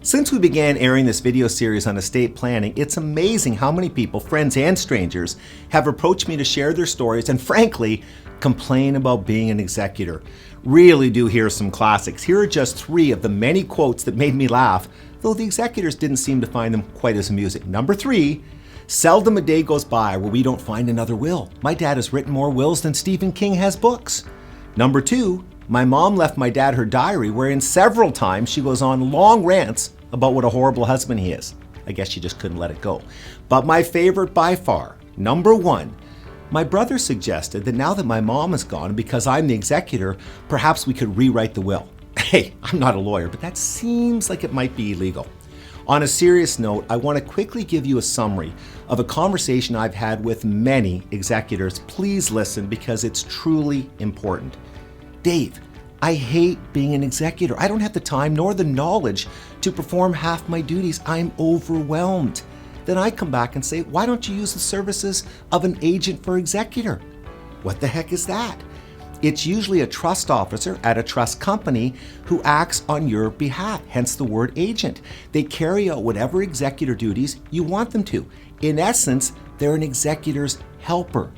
Since we began airing this video series on estate planning, it's amazing how many people, friends and strangers, have approached me to share their stories and frankly, complain about being an executor. Really do hear some classics. Here are just 3 of the many quotes that made me laugh, though the executors didn't seem to find them quite as amusing. Number 3, seldom a day goes by where we don't find another will. My dad has written more wills than Stephen King has books. Number 2, my mom left my dad her diary wherein several times she goes on long rants about what a horrible husband he is. I guess she just couldn't let it go. But my favorite by far, number 1, my brother suggested that now that my mom is gone, because I'm the executor, perhaps we could rewrite the will. Hey, I'm not a lawyer, but that seems like it might be illegal. On a serious note, I want to quickly give you a summary of a conversation I've had with many executors. Please listen because it's truly important. Dave, I hate being an executor. I don't have the time nor the knowledge to perform half my duties. I'm overwhelmed. Then I come back and say, why don't you use the services of an agent for executor? What the heck is that? It's usually a trust officer at a trust company who acts on your behalf, hence the word agent. They carry out whatever executor duties you want them to. In essence, they're an executor's helper.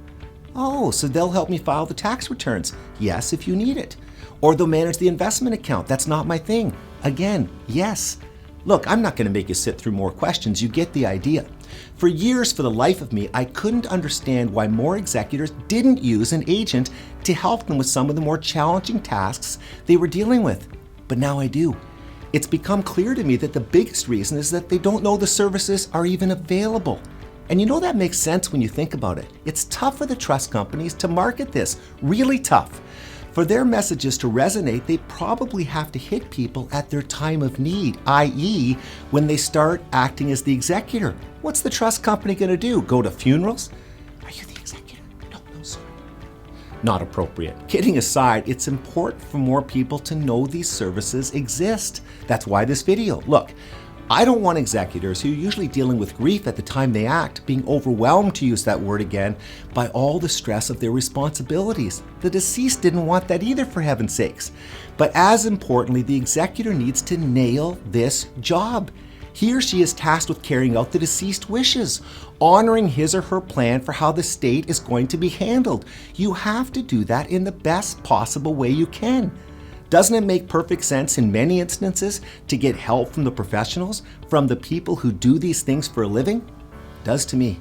Oh, so they'll help me file the tax returns. Yes, if you need it. Or they'll manage the investment account. That's not my thing. Again, yes. Look, I'm not going to make you sit through more questions. You get the idea. For years, for the life of me, I couldn't understand why more executors didn't use an agent to help them with some of the more challenging tasks they were dealing with. But now I do. It's become clear to me that the biggest reason is that they don't know the services are even available. And you know that makes sense when you think about it. It's tough for the trust companies to market this, really tough. For their messages to resonate, they probably have to hit people at their time of need, i.e. when they start acting as the executor. What's the trust company going to do? Go to funerals? Are you the executor? No, sir. Not appropriate. Kidding aside, it's important for more people to know these services exist. That's why this video. Look, I don't want executors who are usually dealing with grief at the time they act, being overwhelmed, to use that word again, by all the stress of their responsibilities. The deceased didn't want that either, for heaven's sakes. But as importantly, the executor needs to nail this job. He or she is tasked with carrying out the deceased wishes, honoring his or her plan for how the estate is going to be handled. You have to do that in the best possible way you can. Doesn't it make perfect sense in many instances to get help from the professionals, from the people who do these things for a living? Does to me.